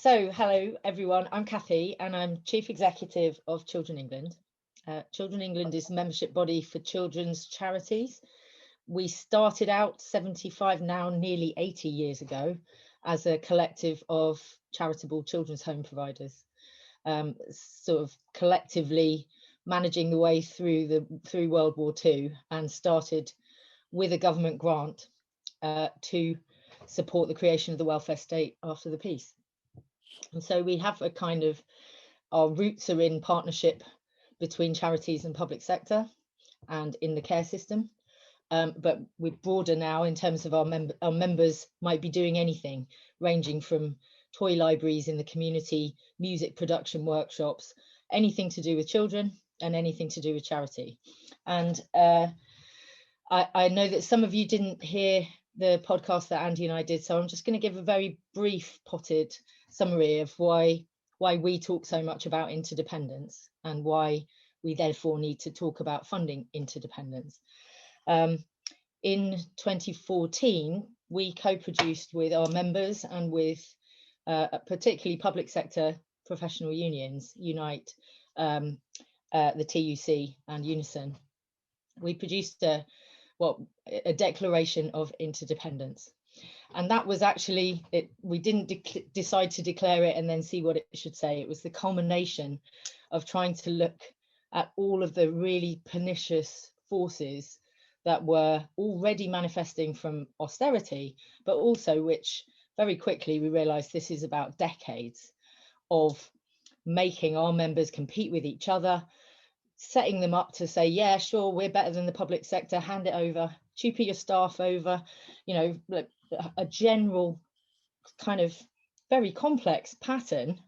So hello everyone, I'm Kathy and I'm Chief Executive of Children England. Children England is a membership body for children's charities. We started out 75, now nearly 80 years ago, as a collective of charitable children's home providers, sort of collectively managing the way through World War II, and started with a government grant to support the creation of the welfare state after the peace. And so we have a kind of, our roots are in partnership between charities and public sector and in the care system. But we're broader now in terms of our members might be doing anything, ranging from toy libraries in the community, music production workshops, anything to do with children and anything to do with charity. And I know that some of you didn't hear the podcast that Andy and I did, so I'm just going to give a very brief potted summary of why we talk so much about interdependence and why we therefore need to talk about funding interdependence. In 2014, we co-produced with our members and with particularly public sector professional unions, Unite, the TUC and Unison. We produced a declaration of interdependence. And that was actually, we didn't decide to declare it and then see what it should say. It was the culmination of trying to look at all of the really pernicious forces that were already manifesting from austerity, but also which very quickly we realized this is about decades of making our members compete with each other, setting them up to say, yeah, sure, we're better than the public sector, hand it over, tutor your staff over, you know, a general kind of very complex pattern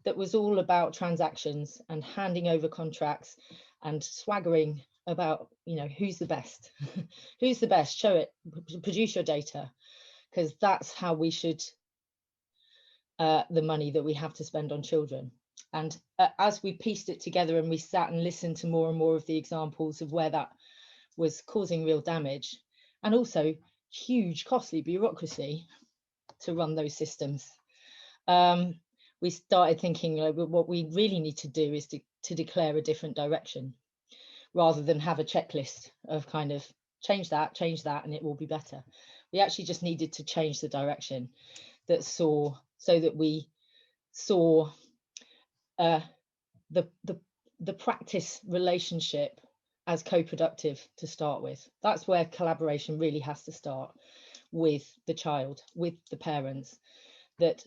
that was all about transactions and handing over contracts and swaggering about, you know, who's the best, who's the best, show it, produce your data, because that's how we should the money that we have to spend on children. And as we pieced it together and we sat and listened to more and more of the examples of where that was causing real damage, and also huge costly bureaucracy to run those systems, we started thinking, like, what we really need to do is to declare a different direction, rather than have a checklist of kind of change that, and it will be better. We actually just needed to change the direction so that we saw the practice relationship as co-productive to start with. That's where collaboration really has to start, with the child, with the parents, that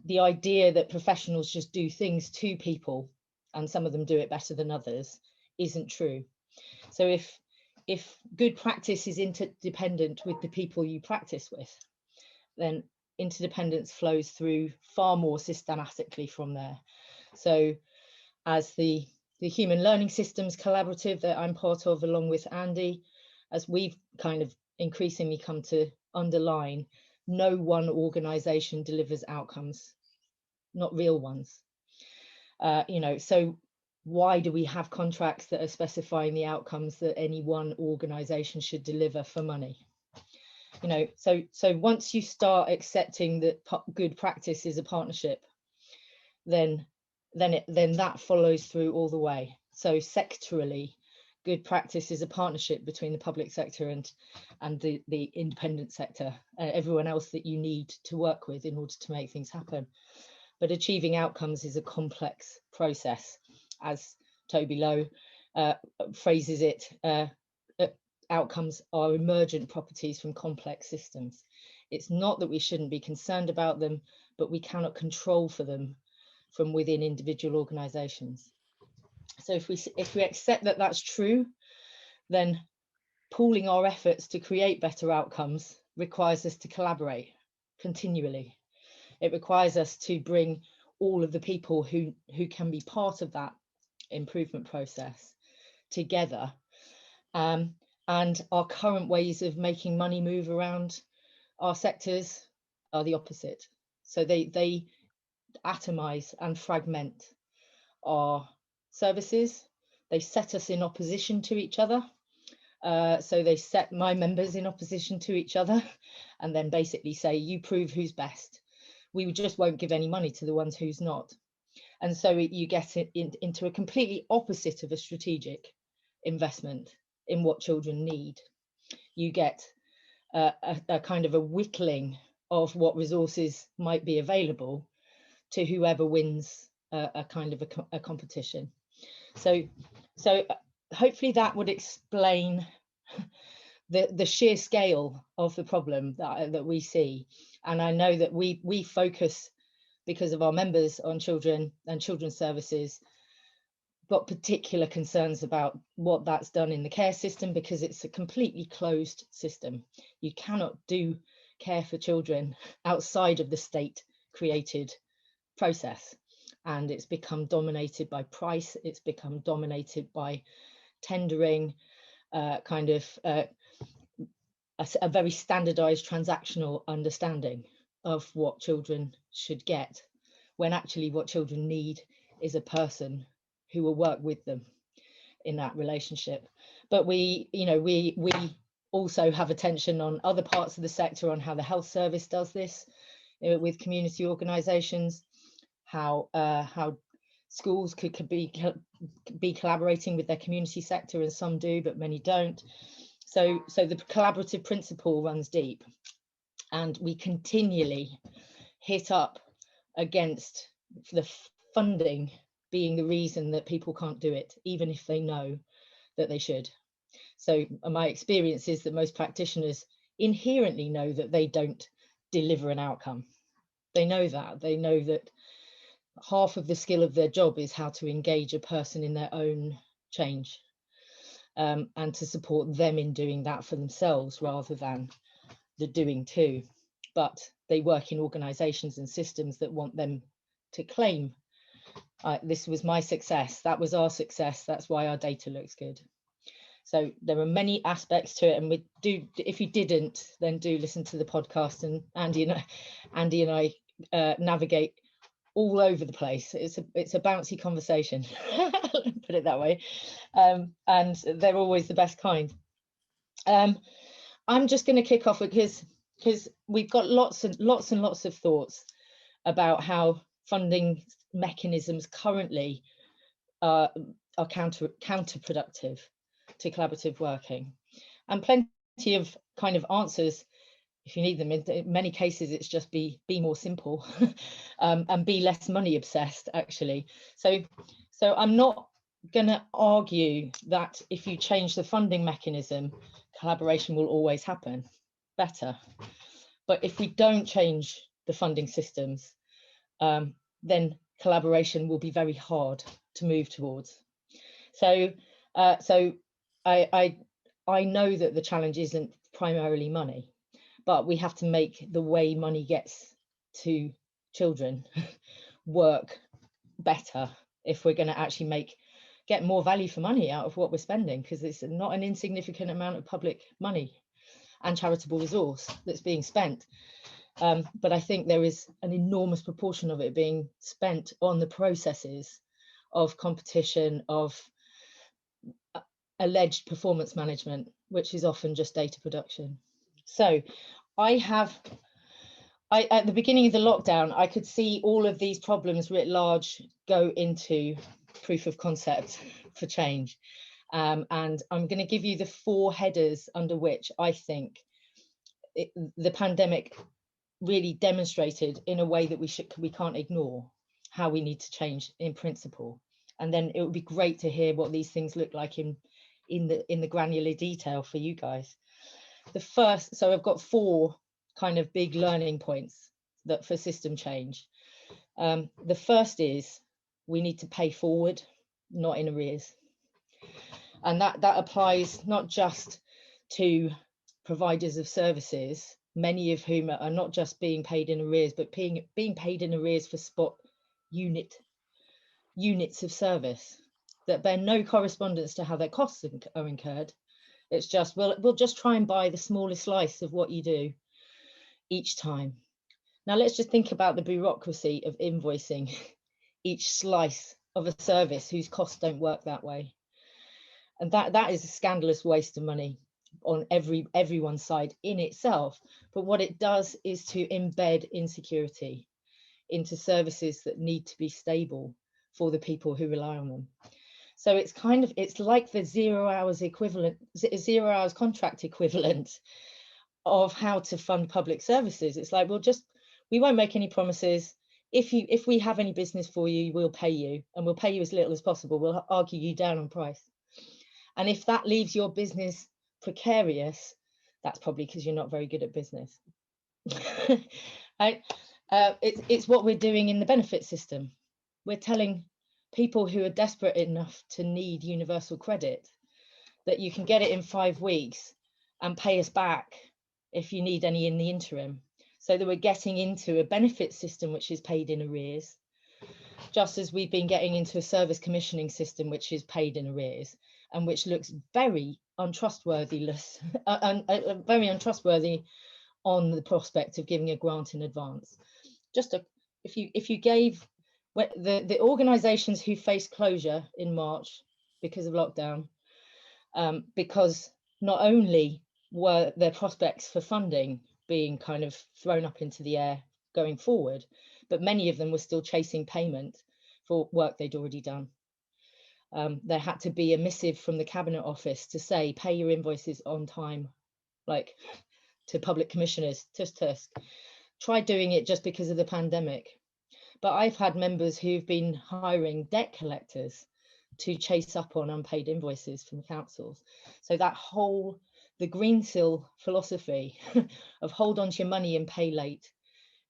the idea that professionals just do things to people and some of them do it better than others isn't true. So if good practice is interdependent with the people you practice with, then interdependence flows through far more systematically from there. So as the Human Learning Systems Collaborative that I'm part of, along with Andy, as we've kind of increasingly come to underline, no one organisation delivers outcomes, not real ones. You know, so why do we have contracts that are specifying the outcomes that any one organisation should deliver for money? You know, so once you start accepting that good practice is a partnership, then that follows through all the way. So sectorally, good practice is a partnership between the public sector and the independent sector, everyone else that you need to work with in order to make things happen. But achieving outcomes is a complex process, as Toby Lowe phrases it. Outcomes are emergent properties from complex systems. It's not that we shouldn't be concerned about them, but we cannot control for them from within individual organizations. So if we accept that that's true, then pooling our efforts to create better outcomes requires us to collaborate continually. It requires us to bring all of the people who can be part of that improvement process together. And our current ways of making money move around our sectors are the opposite. So they atomize and fragment our services. They set us in opposition to each other. So they set my members in opposition to each other and then basically say, you prove who's best. we just won't give any money to the ones who's not. And so you get it into a completely opposite of a strategic investment in what children need. You get a kind of a whittling of what resources might be available to whoever wins a kind of a competition. So hopefully that would explain the sheer scale of the problem that we see. And I know that we focus, because of our members, on children and children's services, got particular concerns about what that's done in the care system, because it's a completely closed system. You cannot do care for children outside of the state created process, and it's become dominated by price. It's become dominated by tendering, kind of a very standardized transactional understanding of what children should get, when actually what children need is a person who will work with them in that relationship. But we also have attention on other parts of the sector, on how the health service does this with community organisations, how schools could be collaborating with their community sector, and some do, but many don't. So the collaborative principle runs deep, and we continually hit up against the funding being the reason that people can't do it, even if they know that they should. So my experience is that most practitioners inherently know that they don't deliver an outcome. They know that half of the skill of their job is how to engage a person in their own change, and to support them in doing that for themselves rather than the doing too. But they work in organisations and systems that want them to claim, this was my success, that was our success, that's why our data looks good. So there are many aspects to it, and we do, if you didn't, then do listen to the podcast, and Andy and I navigate all over the place. It's a bouncy conversation, put it that way, and they're always the best kind. I'm just going to kick off because we've got lots and lots of thoughts about how funding mechanisms currently are counterproductive to collaborative working, and plenty of kind of answers if you need them. In many cases it's just be more simple, and be less money obsessed, actually. So I'm not going to argue that if you change the funding mechanism, collaboration will always happen better. But if we don't change the funding systems, then collaboration will be very hard to move towards. So I know that the challenge isn't primarily money, but we have to make the way money gets to children work better if we're going to actually get more value for money out of what we're spending, because it's not an insignificant amount of public money and charitable resource that's being spent. But I think there is an enormous proportion of it being spent on the processes of competition, of alleged performance management, which is often just data production. So at the beginning of the lockdown, I could see all of these problems writ large go into proof of concept for change. And I'm going to give you the 4 headers under which I think the pandemic really demonstrated in a way that we can't ignore how we need to change in principle. And then it would be great to hear what these things look like in the granular detail for you guys. The first, so I've got 4 kind of big learning points that for system change. The first is we need to pay forward, not in arrears. And that applies not just to providers of services, many of whom are not just being paid in arrears, but being paid in arrears for spot units of service that bear no correspondence to how their costs are incurred. It's just, we'll just try and buy the smallest slice of what you do each time. Now let's just think about the bureaucracy of invoicing each slice of a service whose costs don't work that way. And that is a scandalous waste of money on everyone's side in itself. But what it does is to embed insecurity into services that need to be stable for the people who rely on them. So it's it's like the 0 hours equivalent, 0 hours contract equivalent of how to fund public services. It's like, we won't make any promises. If we have any business for you, we'll pay you, and we'll pay you as little as possible. We'll argue you down on price. And if that leaves your business precarious, that's probably because you're not very good at business. Right? It's what we're doing in the benefit system. We're telling people who are desperate enough to need universal credit that you can get it in 5 weeks and pay us back if you need any in the interim. So that we're getting into a benefit system which is paid in arrears, just as we've been getting into a service commissioning system which is paid in arrears, and which looks very untrustworthy, very untrustworthy on the prospect of giving a grant in advance. If you gave the organisations who faced closure in March because of lockdown, because not only were their prospects for funding being kind of thrown up into the air going forward, but many of them were still chasing payment for work they'd already done. There had to be a missive from the Cabinet Office to say, pay your invoices on time, like to public commissioners. Tusk. Try doing it just because of the pandemic. But I've had members who've been hiring debt collectors to chase up on unpaid invoices from councils. So that the green seal philosophy of hold on to your money and pay late,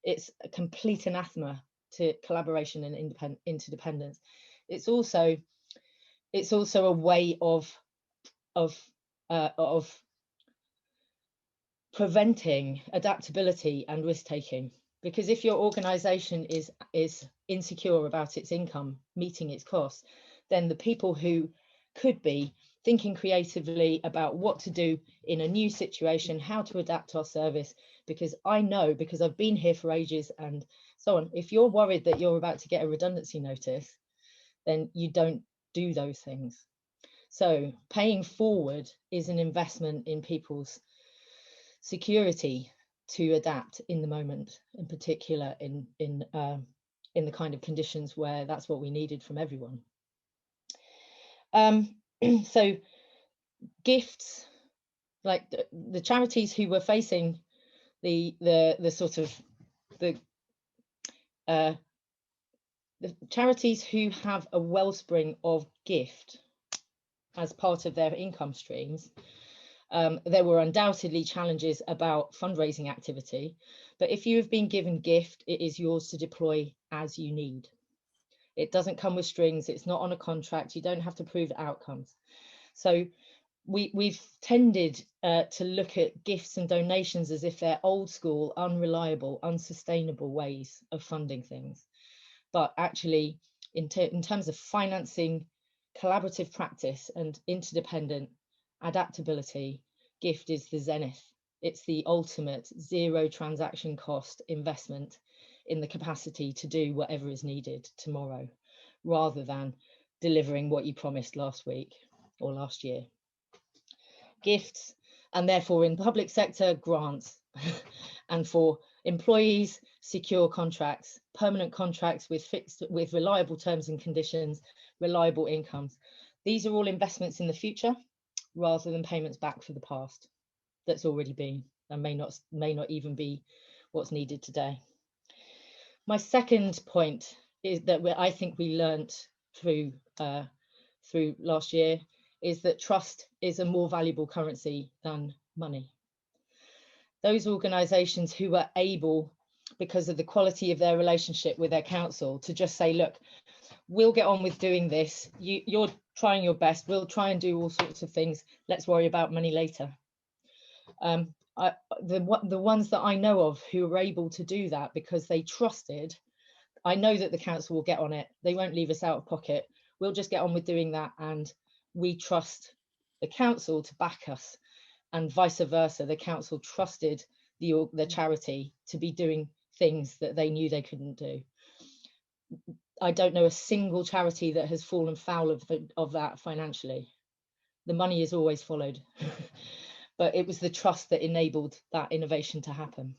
it's a complete anathema to collaboration and interdependence. It's also a way of preventing adaptability and risk taking. Because if your organization is insecure about its income meeting its costs, then the people who could be thinking creatively about what to do in a new situation, how to adapt our service, because I know, because I've been here for ages and so on, if you're worried that you're about to get a redundancy notice, then you don't do those things. So paying forward is an investment in people's security to adapt in the moment, in particular in the kind of conditions where that's what we needed from everyone. So gifts, like the charities who were facing the charities who have a wellspring of gift as part of their income streams, there were undoubtedly challenges about fundraising activity, but if you have been given gift, it is yours to deploy as you need. It doesn't come with strings. It's not on a contract. You don't have to prove outcomes. So we've tended to look at gifts and donations as if they're old school, unreliable, unsustainable ways of funding things. But actually, in terms of financing collaborative practice and interdependent adaptability, gift is the zenith. It's the ultimate zero transaction cost investment in the capacity to do whatever is needed tomorrow, rather than delivering what you promised last week or last year. Gifts, and therefore in public sector, grants, and for employees, secure contracts, permanent contracts with reliable terms and conditions, reliable incomes. These are all investments in the future rather than payments back for the past that's already been and may not even be what's needed today. My second point is that I think we learned through last year is that trust is a more valuable currency than money. Those organisations who are able, because of the quality of their relationship with their council, to just say, look, we'll get on with doing this. You're trying your best. We'll try and do all sorts of things. Let's worry about money later. The ones that I know of who are able to do that because they trusted, I know that the council will get on it. They won't leave us out of pocket. We'll just get on with doing that. And we trust the council to back us, and vice versa. The council trusted the charity to be doing things that they knew they couldn't do. I don't know a single charity that has fallen foul of that financially. The money is always followed, but it was the trust that enabled that innovation to happen.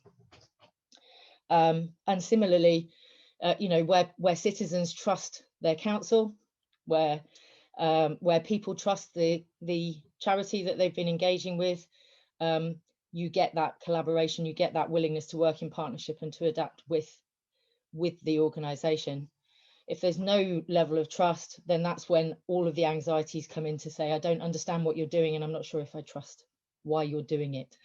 And similarly, you know, where citizens trust their council, where people trust the charity that they've been engaging with, you get that collaboration, you get that willingness to work in partnership and to adapt with the organisation. If there's no level of trust, then that's when all of the anxieties come in to say, I don't understand what you're doing and I'm not sure if I trust why you're doing it.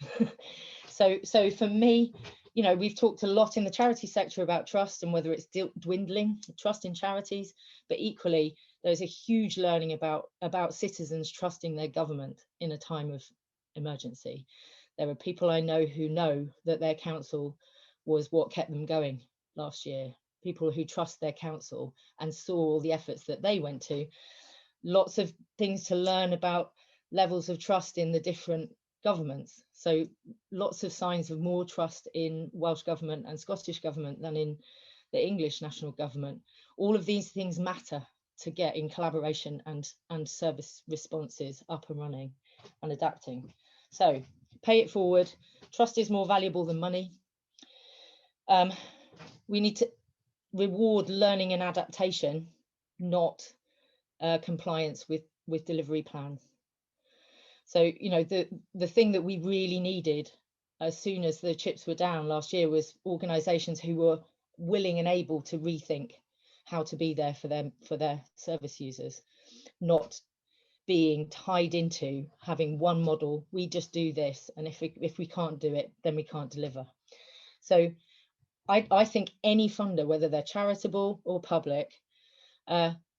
So for me, you know, we've talked a lot in the charity sector about trust and whether it's dwindling, trust in charities, but equally there's a huge learning about citizens trusting their government in a time of emergency. There are people I know who know that their council was what kept them going last year. People who trust their council and saw all the efforts that they went to. Lots of things to learn about levels of trust in the different governments. So lots of signs of more trust in Welsh government and Scottish government than in the English national government. All of these things matter to get in collaboration and service responses up and running and adapting. So pay it forward. Trust is more valuable than money. We need to reward learning and adaptation, not compliance with delivery plans. So, you know, the thing that we really needed as soon as the chips were down last year was organisations who were willing and able to rethink how to be there for them, for their service users, not being tied into having one model. We just do this, and if we can't do it, then we can't deliver. So I think any funder, whether they're charitable or public,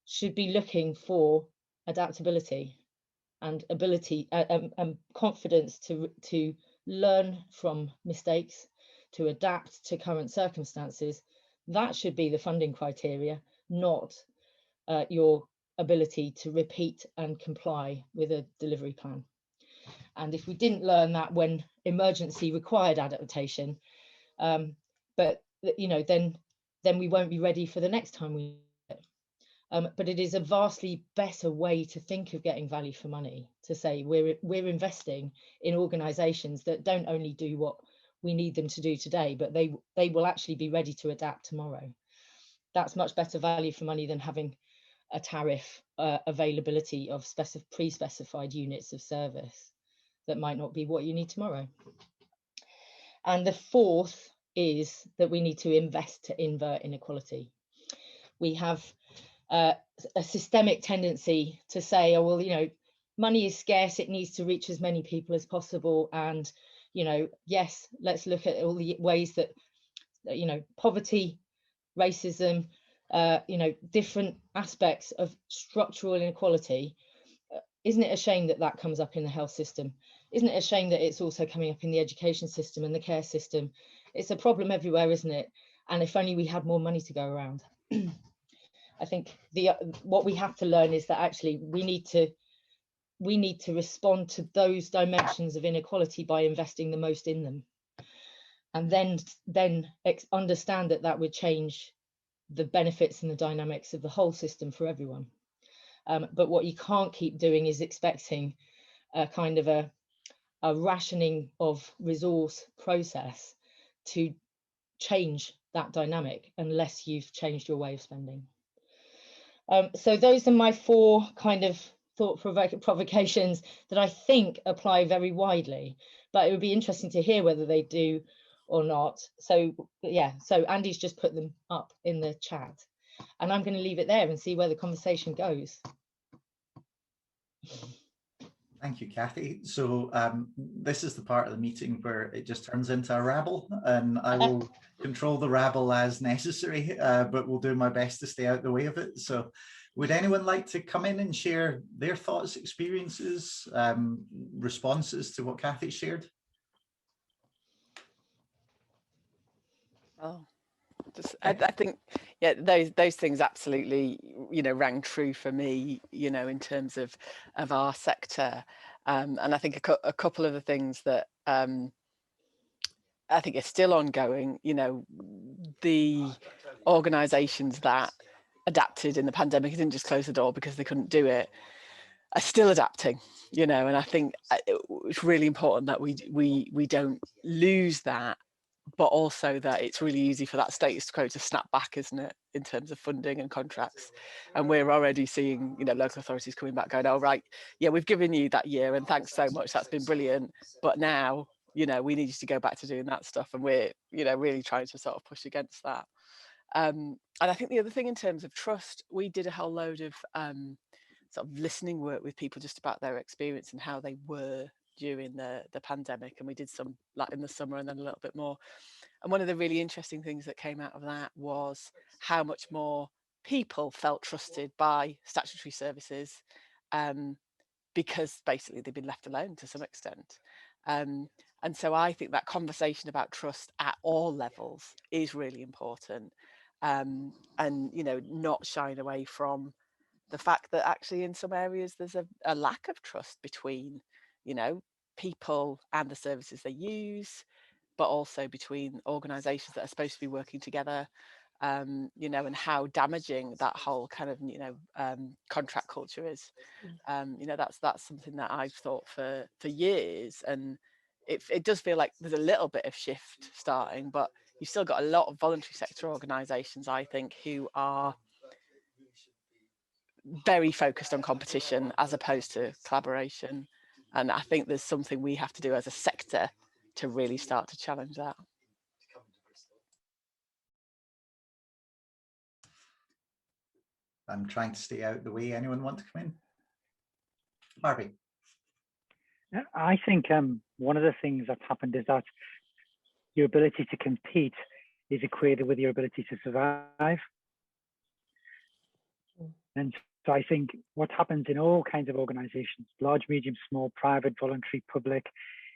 should be looking for adaptability and ability and confidence to learn from mistakes, to adapt to current circumstances. That should be the funding criteria, not your ability to repeat and comply with a delivery plan. And if we didn't learn that when emergency required adaptation, but you know, then we won't be ready for the next time we do it. But it is a vastly better way to think of getting value for money, to say we're investing in organisations that don't only do what we need them to do today, but they will actually be ready to adapt tomorrow. That's much better value for money than having a tariff availability of pre-specified units of service that might not be what you need tomorrow. And the fourth is that we need to invest to invert inequality. We have a systemic tendency to say, oh, well, you know, money is scarce, it needs to reach as many people as possible. And, you know, yes, let's look at all the ways that, you know, poverty, racism, you know, different aspects of structural inequality. Isn't it a shame that that comes up in the health system? Isn't it a shame that it's also coming up in the education system and the care system? It's a problem everywhere, isn't it? And if only we had more money to go around. I think what we have to learn is that actually we need to respond to those dimensions of inequality by investing the most in them, and then understand that would change the benefits and the dynamics of the whole system for everyone. But what you can't keep doing is expecting a kind of a rationing of resource process to change that dynamic unless you've changed your way of spending. So those are my four kind of thought provocations that I think apply very widely, but it would be interesting to hear whether they do or not. So yeah, so Andy's just put them up in the chat, and I'm going to leave it there and see where the conversation goes. Thank you, Kathy. So this is the part of the meeting where it just turns into a rabble, and I will control the rabble as necessary, but will do my best to stay out the way of it. So would anyone like to come in and share their thoughts, experiences, responses to what Kathy shared? Oh, I think, yeah, those things absolutely, you know, rang true for me, you know, in terms of our sector. And I think a couple of the things that I think are still ongoing, you know, the organisations that adapted in the pandemic, didn't just close the door because they couldn't do it, are still adapting, you know, and I think it's really important that we don't lose that but also that it's really easy for that status quo to snap back, isn't it, in terms of funding and contracts. And we're already seeing, you know, local authorities coming back going, oh, right, yeah, we've given you that year and thanks so much, that's been brilliant. But now, you know, we need you to go back to doing that stuff. And we're, you know, really trying to sort of push against that. And I think the other thing in terms of trust, we did a whole load of sort of listening work with people just about their experience and how they were during the pandemic. And we did some like in the summer and then a little bit more. And one of the really interesting things that came out of that was how much more people felt trusted by statutory services, because basically they've been left alone to some extent. And so I think that conversation about trust at all levels is really important. And, you know, not shying away from the fact that actually in some areas there's a lack of trust between, you know, people and the services they use, but also between organisations that are supposed to be working together, you know, and how damaging that whole kind of, you know, contract culture is. You know, that's something that I've thought for years, and it does feel like there's a little bit of shift starting, but you've still got a lot of voluntary sector organisations, I think, who are very focused on competition as opposed to collaboration. And I think there's something we have to do as a sector to really start to challenge that. I'm trying to stay out the way. Anyone want to come in? Harvey. I think one of the things that's happened is that your ability to compete is equated with your ability to survive. And so I think what happens in all kinds of organizations, large, medium, small, private, voluntary, public,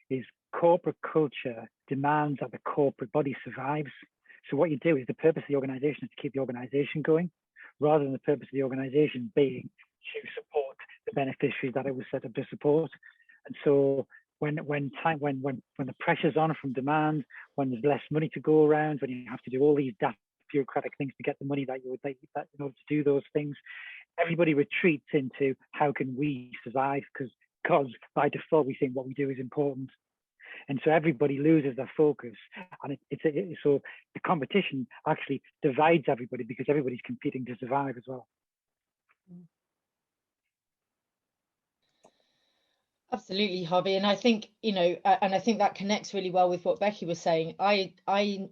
is corporate culture demands that the corporate body survives. So what you do is the purpose of the organization is to keep the organization going, rather than the purpose of the organization being to support the beneficiaries that it was set up to support. And so when the pressure's on from demand, when there's less money to go around, when you have to do all these daft bureaucratic things to get the money that you would like in order to do those things, everybody retreats into how can we survive, because by default we think what we do is important. And so everybody loses their focus, and so the competition actually divides everybody because everybody's competing to survive as well. Absolutely, Harvey. And I think, you know, and I think that connects really well with what Becky was saying. I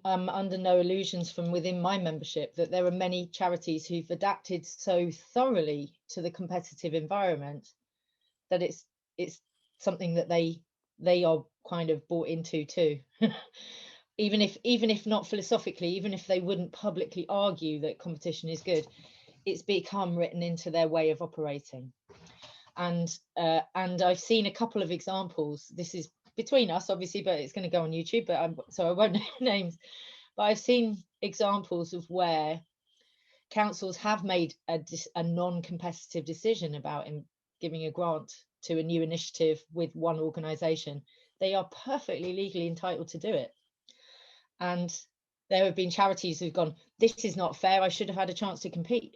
am under no illusions from within my membership that there are many charities who've adapted so thoroughly to the competitive environment that it's something that they are kind of bought into too. even if not philosophically, even if they wouldn't publicly argue that competition is good, it's become written into their way of operating. And I've seen a couple of examples. This is between us, obviously, but it's going to go on YouTube, so I won't name names. But I've seen examples of where councils have made a non-competitive decision about giving a grant to a new initiative with one organisation. They are perfectly legally entitled to do it. And there have been charities who've gone, this is not fair, I should have had a chance to compete.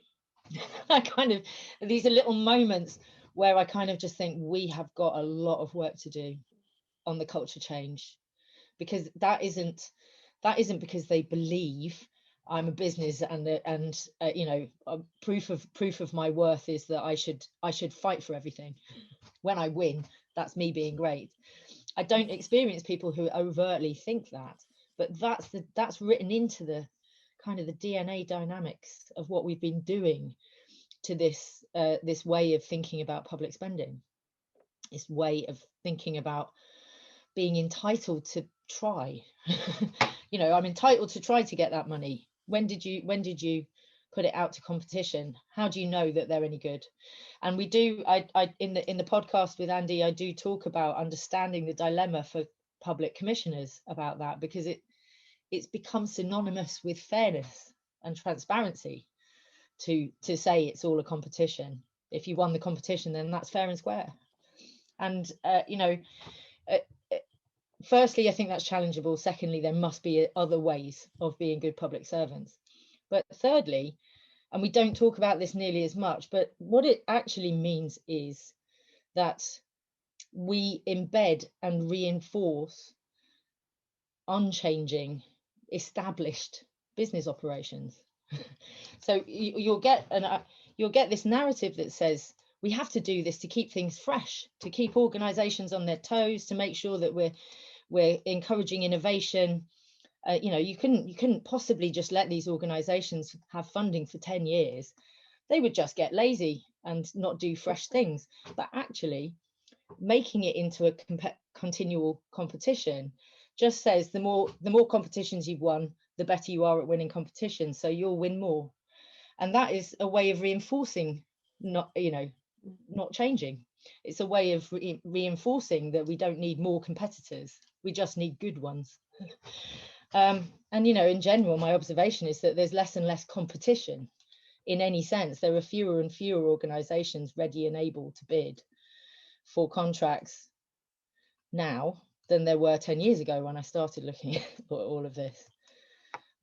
These are little moments where I kind of just think we have got a lot of work to do on the culture change, because that isn't because they believe I'm a business and you know, proof of my worth is that I should fight for everything. When I win, that's me being great. I don't experience people who overtly think that, but that's written into the kind of the DNA dynamics of what we've been doing to this way of thinking about public spending, this way of thinking about being entitled to try. You know, I'm entitled to try to get that money. When did you put it out to competition? How do you know that they're any good? And we do, I in the podcast with Andy, I do talk about understanding the dilemma for public commissioners about that, because it's become synonymous with fairness and transparency to say it's all a competition. If you won the competition, then that's fair and square. And you know, firstly, I think that's challengeable. Secondly, there must be other ways of being good public servants. But thirdly, and we don't talk about this nearly as much, but what it actually means is that we embed and reinforce unchanging, established business operations. So you'll get this narrative that says we have to do this to keep things fresh, to keep organizations on their toes, to make sure that we're encouraging innovation. You couldn't possibly just let these organizations have funding for 10 years. They would just get lazy and not do fresh things. But actually making it into a continual competition just says the more competitions you've won, the better you are at winning competitions, so you'll win more. And that is a way of reinforcing, not changing. It's a way of reinforcing that we don't need more competitors, we just need good ones. And in general, my observation is that there's less and less competition in any sense. There are fewer and fewer organizations ready and able to bid for contracts now than there were 10 years ago when I started looking at all of this.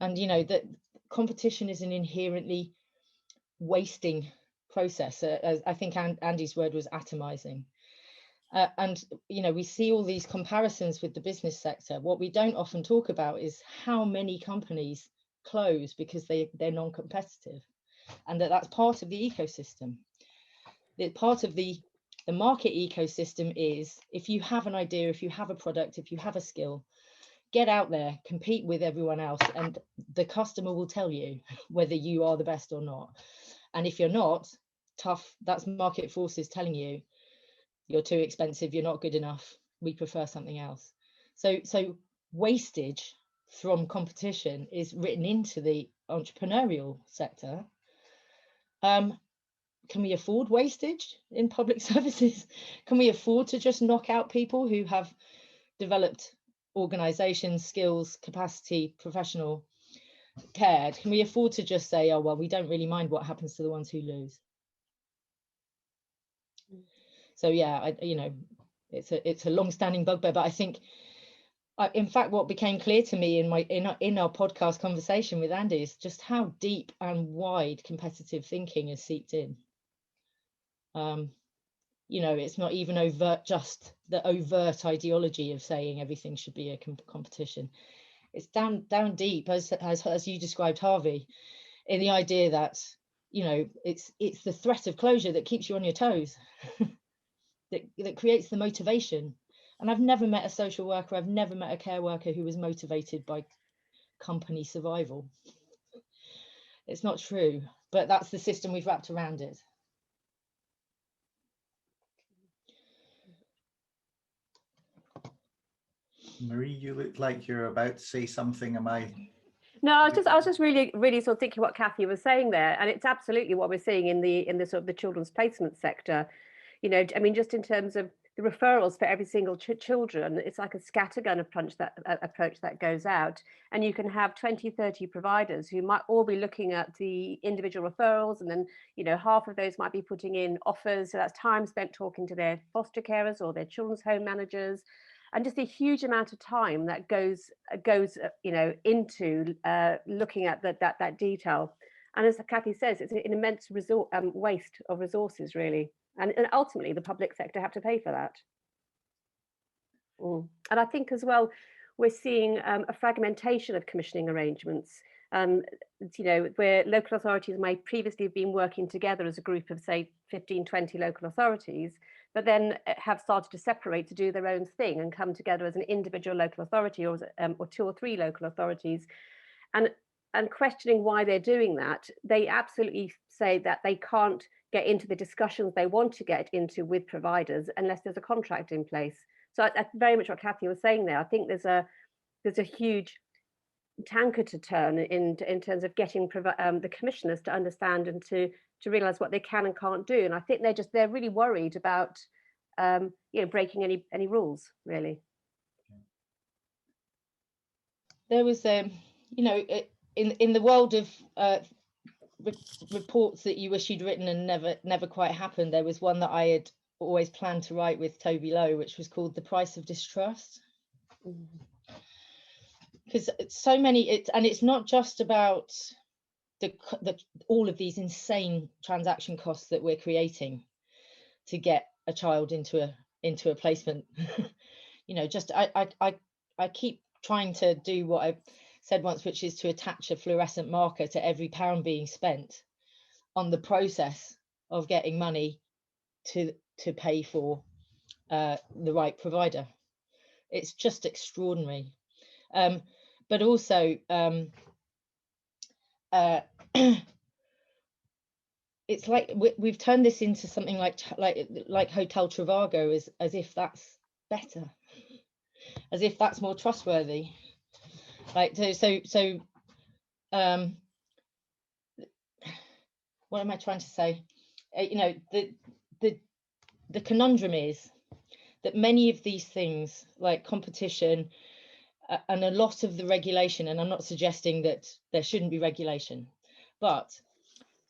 And that competition is an inherently wasting process. As I think Andy's word was atomizing. And we see all these comparisons with the business sector. What we don't often talk about is how many companies close because they're non-competitive, and that's part of the ecosystem. Part of the market ecosystem is, if you have an idea, if you have a product, if you have a skill, get out there, compete with everyone else, and the customer will tell you whether you are the best or not. And if you're not, tough, that's market forces telling you you're too expensive, you're not good enough, we prefer something else. So wastage from competition is written into the entrepreneurial sector. Can we afford wastage in public services? Can we afford to just knock out people who have developed organizations, skills, capacity, professional care? Can we afford to just say, oh, well, we don't really mind what happens to the ones who lose? So yeah, it's a long-standing bugbear, but I think, in fact, what became clear to me in our podcast conversation with Andy is just how deep and wide competitive thinking has seeped in. It's not even just the overt ideology of saying everything should be a competition. It's down deep, as you described, Harvey, in the idea that it's the threat of closure that keeps you on your toes, that creates the motivation. And I've never met a social worker, I've never met a care worker who was motivated by company survival. It's not true, but that's the system we've wrapped around it. Marie, you look like you're about to say something. Am I? No, I was just really sort of thinking what Kathy was saying there, and it's absolutely what we're seeing in the sort of the children's placement sector. I mean, just in terms of the referrals for every single children, it's like a scattergun approach that goes out, and you can have 20, 30 providers who might all be looking at the individual referrals, and then half of those might be putting in offers, so that's time spent talking to their foster carers or their children's home managers. And just a huge amount of time that goes into looking at that detail. And as Kathy says, it's an immense waste of resources, really. And ultimately, the public sector have to pay for that. And I think as well, we're seeing a fragmentation of commissioning arrangements. Where local authorities may previously have been working together as a group of, say, 15, 20 local authorities, but then have started to separate to do their own thing and come together as an individual local authority or 2 or 3 local authorities. And questioning why they're doing that, they absolutely say that they can't get into the discussions they want to get into with providers unless there's a contract in place. So that's very much what Kathy was saying there. I think there's a huge tanker to turn in terms of getting the commissioners to understand and to realize what they can and can't do. And I think they're really worried about breaking any rules, really. There was in the world of reports that you wish you'd written and never quite happened, there was one that I had always planned to write with Toby Lowe, which was called The Price of Distrust. Because so many, it's not just about all of these insane transaction costs that we're creating to get a child into a placement. I keep trying to do what I said once, which is to attach a fluorescent marker to every pound being spent on the process of getting money to pay for the right provider. It's just extraordinary. But also it's like we've turned this into something like Hotel Trivago, as if that's better, as if that's more trustworthy. Like so what am I trying to say? You know, the conundrum is that many of these things, like competition and a lot of the regulation, and I'm not suggesting that there shouldn't be regulation, but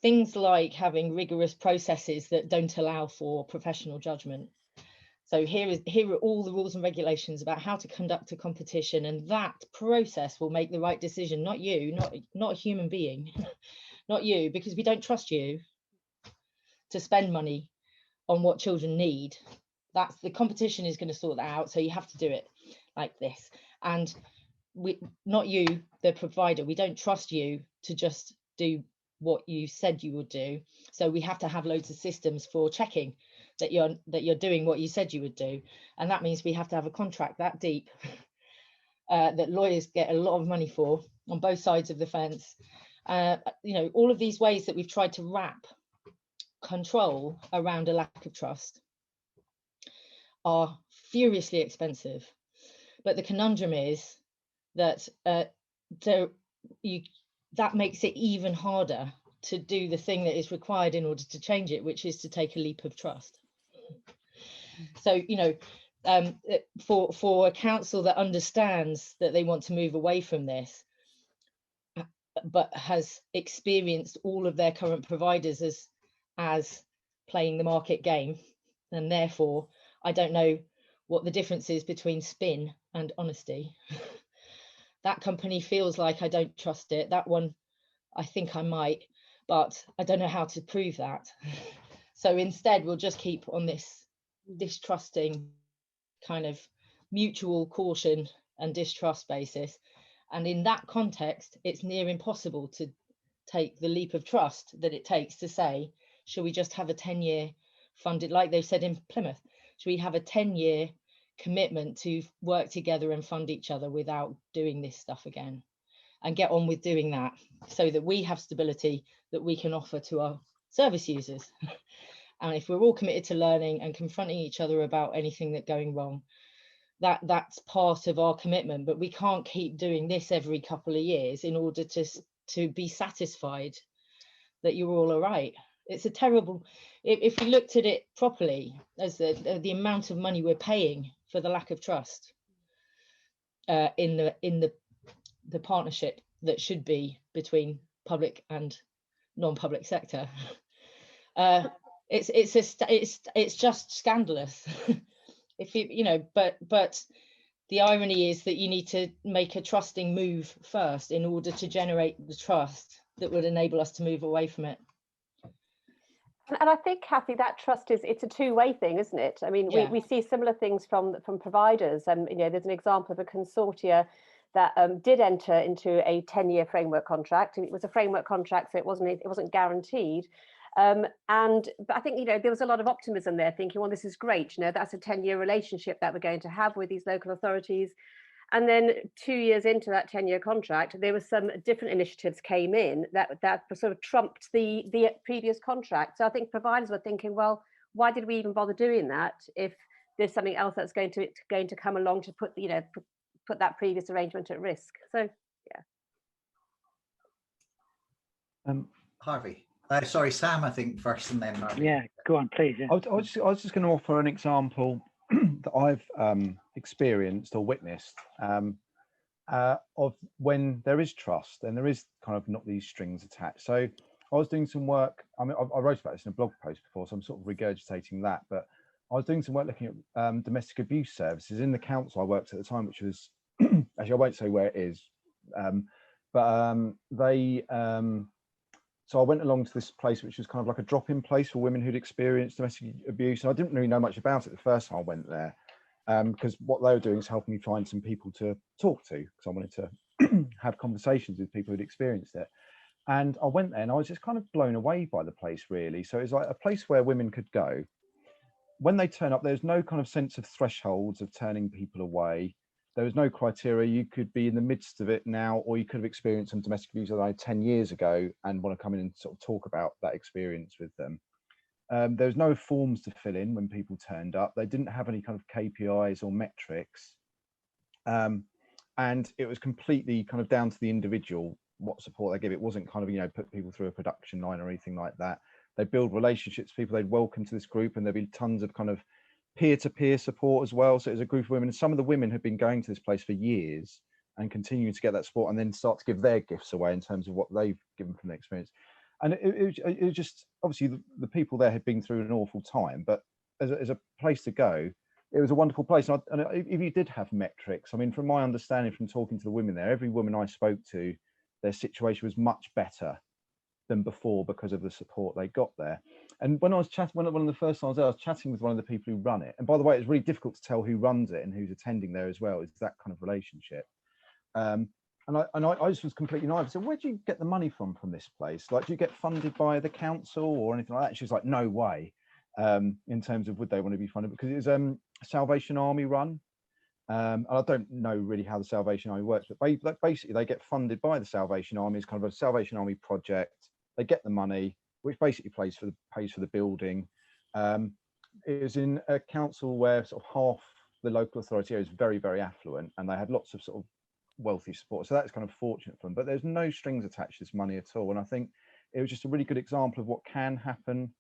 things like having rigorous processes that don't allow for professional judgment. So here are all the rules and regulations about how to conduct a competition, and that process will make the right decision, not you, not a human being, not you, because we don't trust you to spend money on what children need. That's the competition is going to sort that out, so you have to do it like this. And not you, the provider, we don't trust you to just do what you said you would do, so we have to have loads of systems for checking that you're doing what you said you would do. And that means we have to have a contract that deep that lawyers get a lot of money for on both sides of the fence. You know, all of these ways that we've tried to wrap control around a lack of trust are furiously expensive. But the conundrum is that that makes it even harder to do the thing that is required in order to change it, which is to take a leap of trust. So, you know, for a council that understands that they want to move away from this, but has experienced all of their current providers as playing the market game, and therefore I don't know what the difference is between spin and honesty. That company feels like I don't trust it. That one, I think I might, but I don't know how to prove that. So instead, we'll just keep on this distrusting kind of mutual caution and distrust basis. And in that context, it's near impossible to take the leap of trust that it takes to say, should we just have a 10-year funded, like they said in Plymouth, should we have a 10-year commitment to work together and fund each other without doing this stuff again, and get on with doing that, so that we have stability that we can offer to our service users. And if we're all committed to learning and confronting each other about anything that's going wrong, that's part of our commitment. But we can't keep doing this every couple of years in order to be satisfied that you're all right. It's a terrible, if we looked at it properly, as the amount of money we're paying for the lack of trust in the partnership that should be between public and non-public sector, it's just scandalous. If you know, but the irony is that you need to make a trusting move first in order to generate the trust that would enable us to move away from it. And I think, Kathy, that trust it's a two-way thing, isn't it? I mean, Yeah. we see similar things from providers. You know, there's an example of a consortia that did enter into a 10-year framework contract, and it was a framework contract, so it wasn't guaranteed. But I think, you know, there was a lot of optimism there, thinking, well, this is great. You know, that's a 10-year relationship that we're going to have with these local authorities. And then 2 years into that 10-year contract, there were some different initiatives came in that sort of trumped the previous contract. So I think providers were thinking, well, why did we even bother doing that if there's something else that's going to come along to put that previous arrangement at risk? So yeah. Harvey. Sorry, Sam, I think first, and then Harvey. Yeah, go on, please. Yeah. I was just going to offer an example that I've experienced or witnessed of when there is trust and there is kind of not these strings attached. So I was doing some work. I mean, I wrote about this in a blog post before, so I'm sort of regurgitating that. But I was doing some work looking at domestic abuse services in the council I worked at the time, which was actually I won't say where it is, so I went along to this place, which was kind of like a drop-in place for women who'd experienced domestic abuse. And I didn't really know much about it the first time I went there. because what they were doing is helping me find some people to talk to, because I wanted to have conversations with people who'd experienced it. And I went there and I was just kind of blown away by the place, really. So it's like a place where women could go. When they turn up, there's no kind of sense of thresholds of turning people away. There was no criteria. You could be in the midst of it now, or you could have experienced some domestic abuse 10 years ago and want to come in and sort of talk about that experience with them. There was no forms to fill in when people turned up. They didn't have any kind of KPIs or metrics. And it was completely kind of down to the individual what support they give. It wasn't kind of, you know, put people through a production line or anything like that. They build relationships, people they'd welcome to this group, and there'd be tons of kind of peer-to-peer support as well. So it was a group of women, and some of the women had been going to this place for years and continuing to get that support, and then start to give their gifts away in terms of what they've given from their experience. And it was just, obviously the people there had been through an awful time, but as a place to go, it was a wonderful place. And if you did have metrics, I mean, from my understanding from talking to the women there, every woman I spoke to, their situation was much better than before because of the support they got there. And when I was chatting, one of the first times I was chatting with one of the people who run it, and by the way, it's really difficult to tell who runs it and who's attending there as well, is that kind of relationship. And I just was completely naive. So where do you get the money from this place? Like, do you get funded by the council or anything like that? She was like, no way. In terms of would they want to be funded, because it was a Salvation Army run. And I don't know really how the Salvation Army works, but basically they get funded by the Salvation Army. It's kind of a Salvation Army project. They get the money, which basically pays for the building. It was in a council where sort of half the local authority is very, very affluent, and they had lots of sort of wealthy support. So that's kind of fortunate for them, but there's no strings attached to this money at all. And I think it was just a really good example of what can happen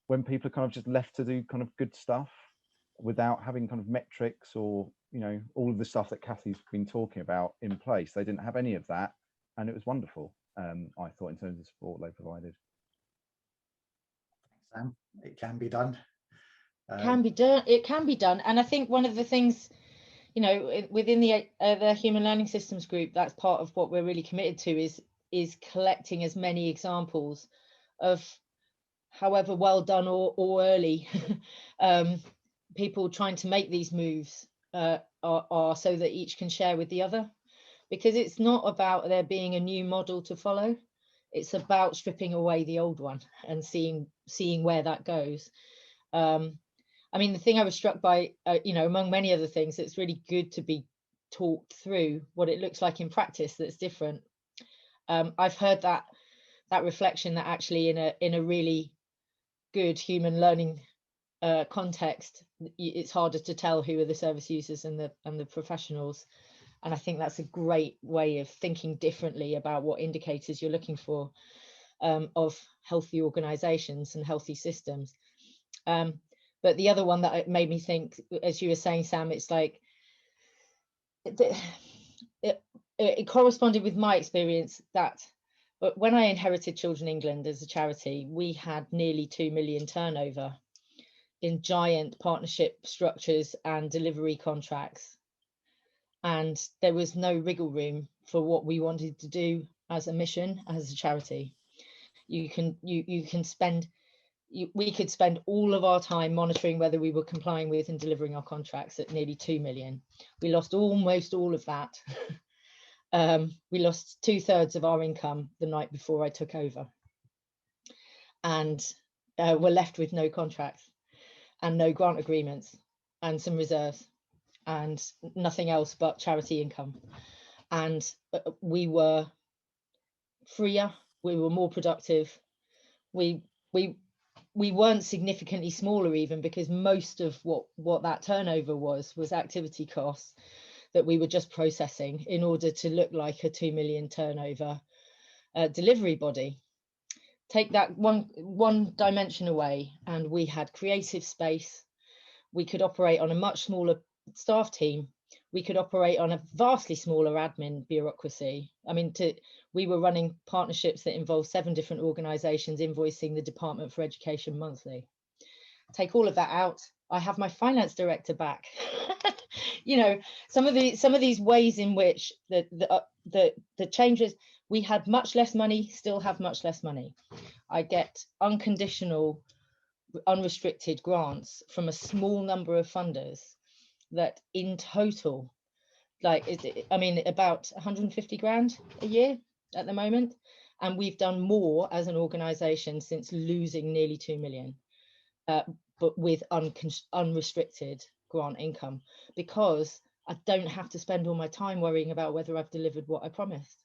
when people are kind of just left to do kind of good stuff without having kind of metrics or, you know, all of the stuff that Kathy's been talking about in place. They didn't have any of that, and it was wonderful. I thought, in terms of support they provided. Thanks, Sam. It can be done. It can be done. And I think one of the things, you know, within the Human Learning Systems group, that's part of what we're really committed to, is collecting as many examples of, however well done or early, people trying to make these moves are so that each can share with the other. Because it's not about there being a new model to follow. It's about stripping away the old one and seeing where that goes. I mean, the thing I was struck by, you know, among many other things, it's really good to be talked through what it looks like in practice that's different. I've heard that reflection that actually in a really good human learning context, it's harder to tell who are the service users and the professionals. And I think that's a great way of thinking differently about what indicators you're looking for of healthy organizations and healthy systems. But the other one that made me think, as you were saying, Sam, it's like it corresponded with my experience that when I inherited Children England as a charity, we had nearly 2 million turnover in giant partnership structures and delivery contracts. And there was no wriggle room for what we wanted to do as a mission, as a charity. We could spend all of our time monitoring whether we were complying with and delivering our contracts at nearly 2 million. We lost almost all of that. We lost 2/3 of our income the night before I took over, and we're left with no contracts and no grant agreements and some reserves and nothing else but charity income. And we were freer, we were more productive, we weren't significantly smaller even, because most of what that turnover was activity costs that we were just processing in order to look like a 2 million turnover delivery body. Take that one dimension away and we had creative space. We could operate on a much smaller staff team. We could operate on a vastly smaller admin bureaucracy. I mean, we were running partnerships that involved 7 different organizations invoicing the Department for Education monthly. Take all of that out, I have my finance director back. You know, some of these ways in which the changes, we had much less money, still have much less money. I get unconditional, unrestricted grants from a small number of funders. that in total, like, I mean, about 150 grand a year at the moment. And we've done more as an organisation since losing nearly 2 million, but with unrestricted grant income, because I don't have to spend all my time worrying about whether I've delivered what I promised.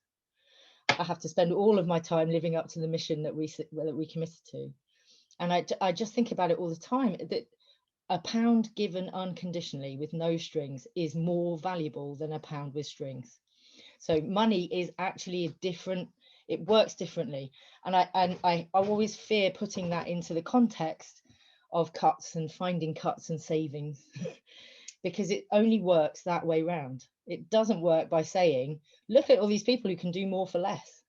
I have to spend all of my time living up to the mission that we committed to. And I just think about it all the time, that a pound given unconditionally with no strings is more valuable than a pound with strings. So money is actually a different, it works differently. And I always fear putting that into the context of cuts and finding cuts and savings, because it only works that way round. It doesn't work by saying, look at all these people who can do more for less.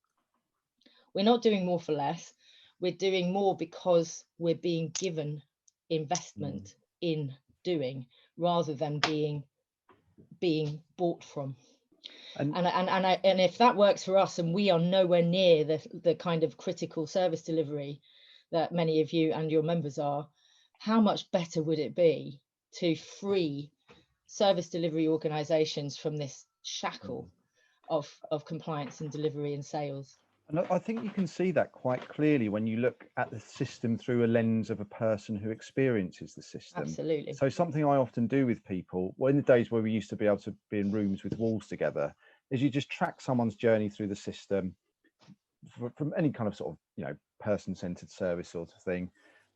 We're not doing more for less. We're doing more because we're being given investment in doing, rather than being bought from. And if that works for us, and we are nowhere near the kind of critical service delivery that many of you and your members are, how much better would it be to free service delivery organizations from this shackle of compliance and delivery and sales? And I think you can see that quite clearly when you look at the system through a lens of a person who experiences the system. Absolutely. So something I often do with people, well, in the days where we used to be able to be in rooms with walls together, is you just track someone's journey through the system from any kind of sort of, you know, person-centered service sort of thing,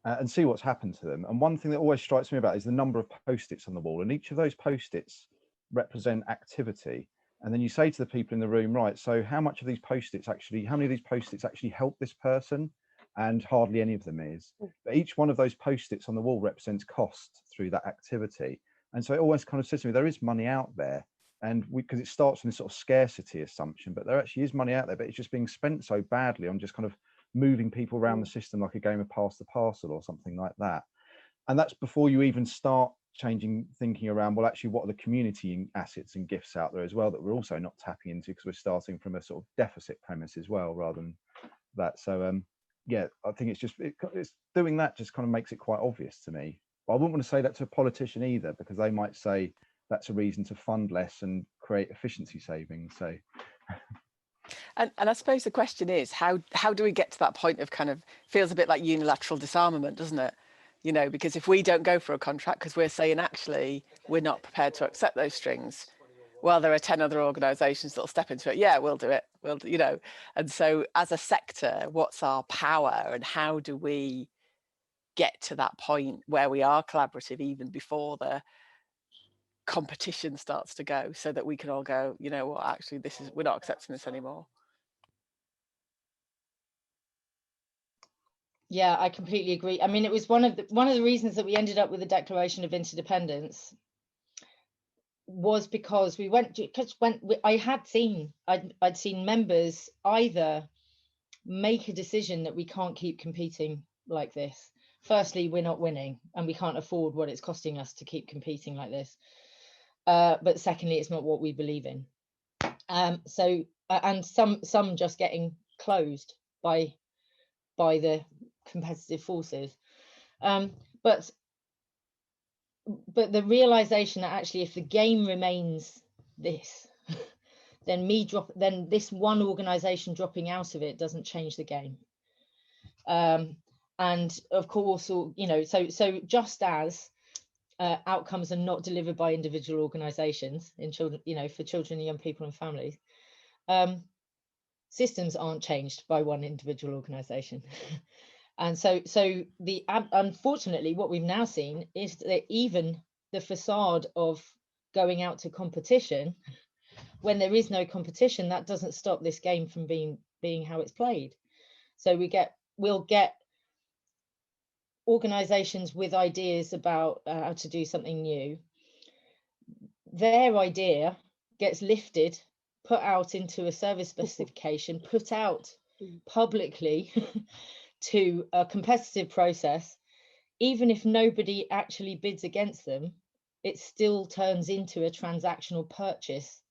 and see what's happened to them. And one thing that always strikes me about is the number of post-its on the wall, and each of those post-its represent activity. And then you say to the people in the room, right, so how many of these post-its actually help this person? And hardly any of them is. But each one of those post-its on the wall represents cost through that activity. And so it always kind of says to me, there is money out there. And because it starts from this sort of scarcity assumption, but there actually is money out there, but it's just being spent so badly on just kind of moving people around the system like a game of pass the parcel or something like that. And that's before you even start thinking around, well, actually, what are the community assets and gifts out there as well that we're also not tapping into, because we're starting from a sort of deficit premise as well, rather than that. So yeah, I think it's doing that just kind of makes it quite obvious to me. But I wouldn't want to say that to a politician either, because they might say that's a reason to fund less and create efficiency savings. So and I suppose the question is, how do we get to that point of kind of, feels a bit like unilateral disarmament, doesn't it? You know, because if we don't go for a contract because we're saying actually we're not prepared to accept those strings, well, there are 10 other organisations that'll step into it. Yeah, we'll do it. We'll, you know, and so as a sector, what's our power, and how do we get to that point where we are collaborative even before the competition starts to go, so that we can all go, you know what, actually we're not accepting this anymore. Yeah, I completely agree. I mean, it was one of the reasons that we ended up with the Declaration of Interdependence, was because I'd seen members either make a decision that we can't keep competing like this. Firstly, we're not winning and we can't afford what it's costing us to keep competing like this. But secondly, it's not what we believe in. So and some just getting closed by the competitive forces. But the realization that actually, if the game remains this, then this one organization dropping out of it doesn't change the game. And of course, you know, so just as outcomes are not delivered by individual organizations in children, you know, for children, young people and families, systems aren't changed by one individual organization. And so unfortunately, what we've now seen is that even the facade of going out to competition, when there is no competition, that doesn't stop this game from being how it's played. So we'll get organizations with ideas about how to do something new. Their idea gets lifted, put out into a service specification, put out publicly to a competitive process. Even if nobody actually bids against them, it still turns into a transactional purchase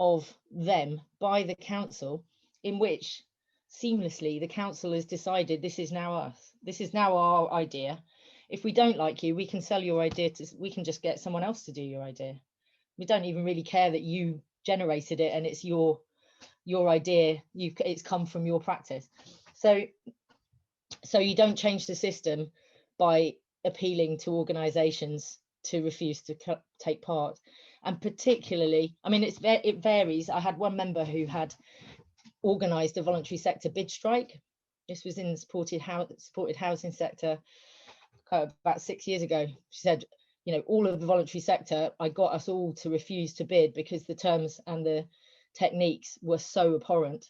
of them by the council, in which seamlessly the council has decided this is now us. This is now our idea. if we don't like you, we can sell your idea to, we can just get someone else to do your idea. We don't even really care that you generated it and it's your idea, it's come from your practice. So you don't change the system by appealing to organizations to refuse to take part. And particularly, I mean, it varies. I had one member who had organized a voluntary sector bid strike. This was in the supported housing sector about 6 years ago. She said, you know, all of the voluntary sector, I got us all to refuse to bid because the terms and the techniques were so abhorrent.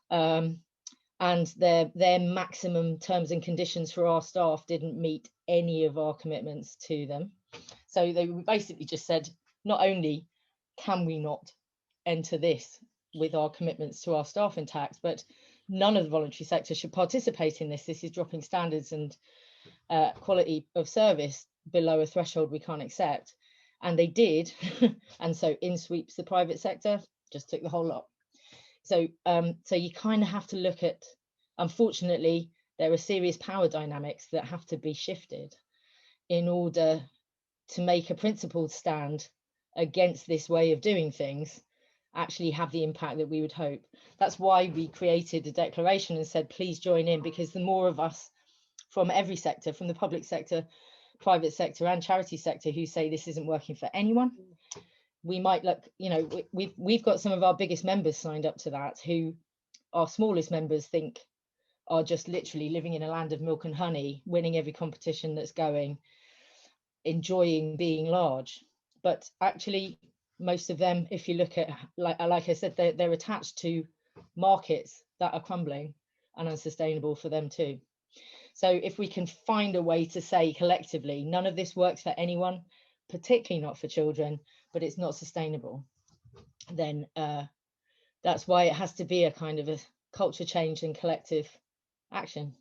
And their maximum terms and conditions for our staff didn't meet any of our commitments to them. So they basically just said, not only can we not enter this with our commitments to our staff intact, but none of the voluntary sector should participate in this. This is dropping standards and quality of service below a threshold we can't accept. And they did. And so in sweeps the private sector, just took the whole lot. So you kind of have to look at, unfortunately, there are serious power dynamics that have to be shifted in order to make a principled stand against this way of doing things actually have the impact that we would hope. That's why we created a declaration and said, please join in, because the more of us from every sector, from the public sector, private sector and charity sector, who say this isn't working for anyone, we might look, you know, we've got some of our biggest members signed up to that, who our smallest members think are just literally living in a land of milk and honey, winning every competition that's going, enjoying being large. But actually, most of them, if you look at, like I said, they're attached to markets that are crumbling and unsustainable for them too. So if we can find a way to say collectively, none of this works for anyone, particularly not for children, but it's not sustainable, then that's why it has to be a kind of a culture change and collective action,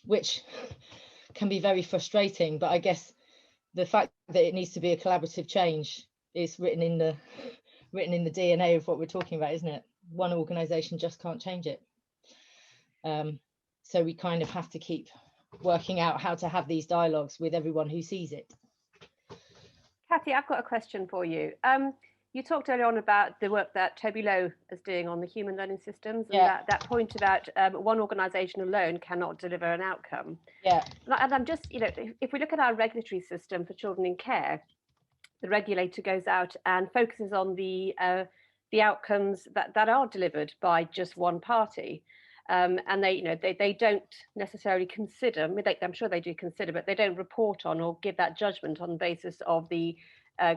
which can be very frustrating. But I guess the fact that it needs to be a collaborative change is written in the DNA of what we're talking about, isn't it? One organization just can't change it. So we kind of have to keep working out how to have these dialogues with everyone who sees it. Cathy, I've got a question for you. You talked earlier on about the work that Toby Lowe is doing on the human learning systems, and that point about one organisation alone cannot deliver an outcome. Yeah. And I'm just, you know, if we look at our regulatory system for children in care, the regulator goes out and focuses on the outcomes that are delivered by just one party. And they don't necessarily consider, I mean, I'm sure they do consider, but they don't report on or give that judgment on the basis of the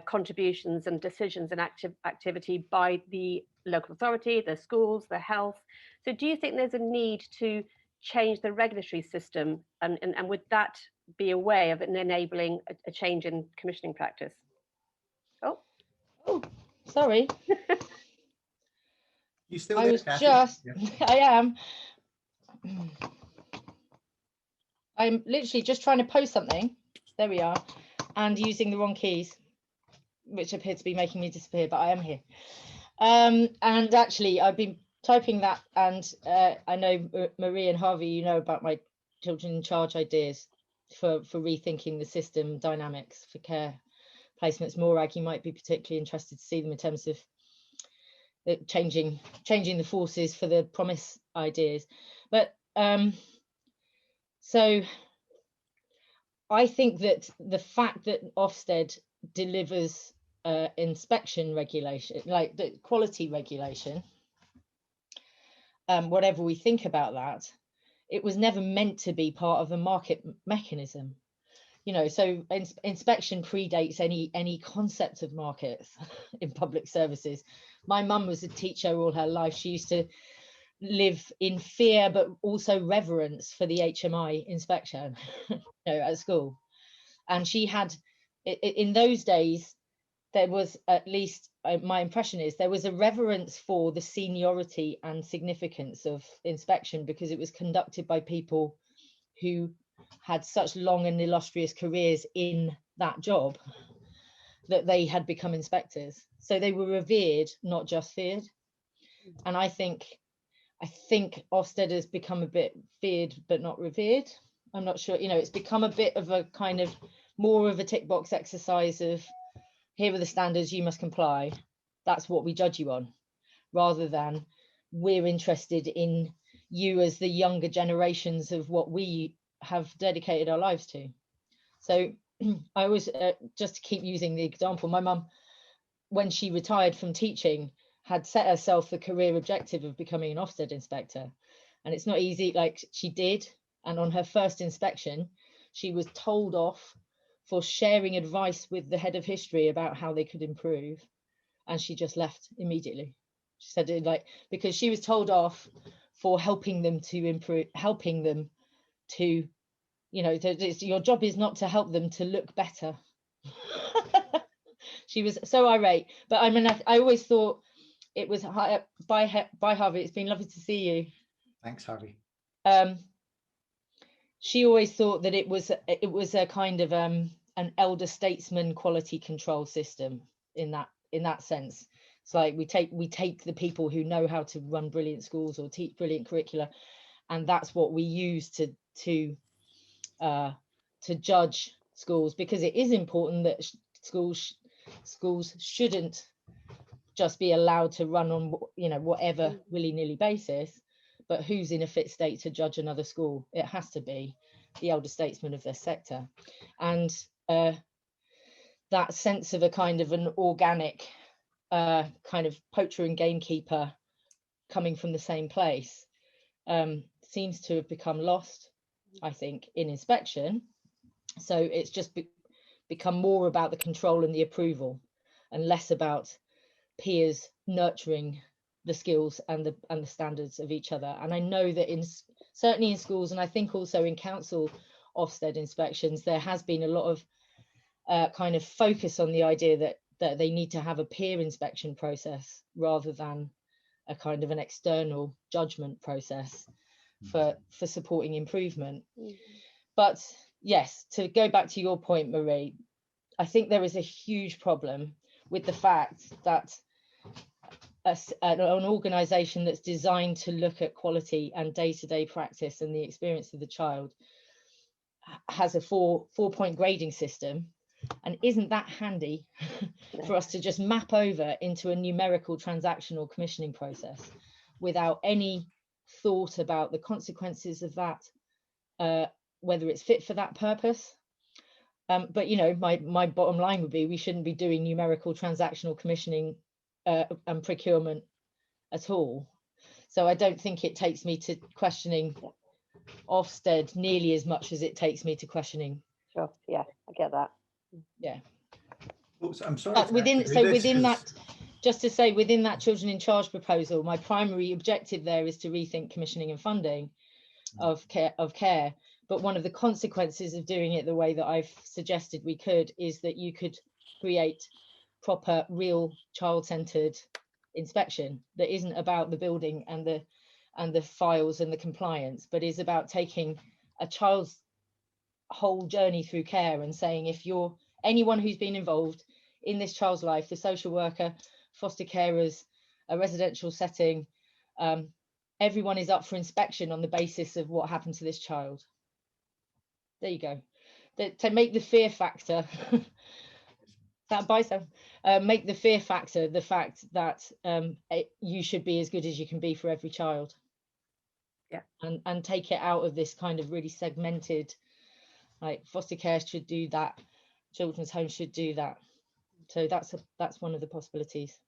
contributions and decisions and activity by the local authority, the schools, the health. So do you think there's a need to change the regulatory system, and would that be a way of enabling a change in commissioning practice? Oh, sorry. You still I there, was Cathy? just, Yeah. I am. I'm literally just trying to post something. There we are. And using the wrong keys, which appear to be making me disappear, but I am here. And actually, I've been typing that, and I know Marie and Harvey, you know about my children in charge ideas for rethinking the system dynamics for care placements. Morag, you might be particularly interested to see them in terms of changing the forces for the promise ideas. But so I think that the fact that Ofsted delivers inspection regulation, like the quality regulation, whatever we think about that, it was never meant to be part of a market mechanism. You know, so inspection predates any concept of markets in public services. My mum was a teacher all her life. She used to live in fear, but also reverence for the HMI inspection, you know, at school. And she had, in those days, there was, at least my impression is, there was a reverence for the seniority and significance of inspection, because it was conducted by people who had such long and illustrious careers in that job that they had become inspectors. So they were revered, not just feared. And I think I think Ofsted has become a bit feared but not revered. I'm not sure, it's become a bit of a kind of more of a tick box exercise of, here are the standards, you must comply. That's what we judge you on, rather than we're interested in you as the younger generations of what we have dedicated our lives to. So I always, just to keep using the example, my mum, when she retired from teaching, had set herself the career objective of becoming an Ofsted inspector. And it's not easy, like she did. And on her first inspection, she was told off for sharing advice with the head of history about how they could improve. And she just left immediately. She said it like, because she was told off for helping them to improve, helping them to, your job is not to help them to look better. She was so irate. But I mean, I always thought it was, bye Harvey, it's been lovely to see you. Thanks, Harvey. She always thought that it was a kind of an elder statesman quality control system in that sense. It's like we take the people who know how to run brilliant schools or teach brilliant curricula, and that's what we use to judge schools, because it is important that schools shouldn't just be allowed to run on whatever willy-nilly basis, but who's in a fit state to judge another school? It has to be the elder statesman of their sector. And that sense of a kind of an organic kind of poacher and gamekeeper coming from the same place seems to have become lost, I think, in inspection. So it's just become more about the control and the approval, and less about peers nurturing the skills and the standards of each other. And I know that certainly in schools, and I think also in council Ofsted inspections, there has been a lot of kind of focus on the idea that they need to have a peer inspection process rather than a kind of an external judgment process for supporting improvement. But yes, to go back to your point, Marie, I think there is a huge problem with the fact that an organisation that's designed to look at quality and day-to-day practice and the experience of the child has a four-point grading system, and isn't that handy for us to just map over into a numerical transactional commissioning process without any thought about the consequences of that, whether it's fit for that purpose. But my bottom line would be we shouldn't be doing numerical transactional commissioning and procurement at all. So I don't think it takes me to questioning Ofsted nearly as much as it takes me to questioning. Sure, yeah, I get that. Yeah. Oops, I'm sorry. But within that, just to say, within that children in charge proposal, my primary objective there is to rethink commissioning and funding of care. But one of the consequences of doing it the way that I've suggested we could is that you could create proper, real child-centered inspection that isn't about the building and the files and the compliance, but is about taking a child's whole journey through care and saying, if you're anyone who's been involved in this child's life, the social worker, foster carers, a residential setting, everyone is up for inspection on the basis of what happened to this child. There you go. To make the fear factor make the fear factor the fact that you should be as good as you can be for every child. Yeah. And take it out of this kind of really segmented, like foster care should do that, children's homes should do that. So that's one of the possibilities.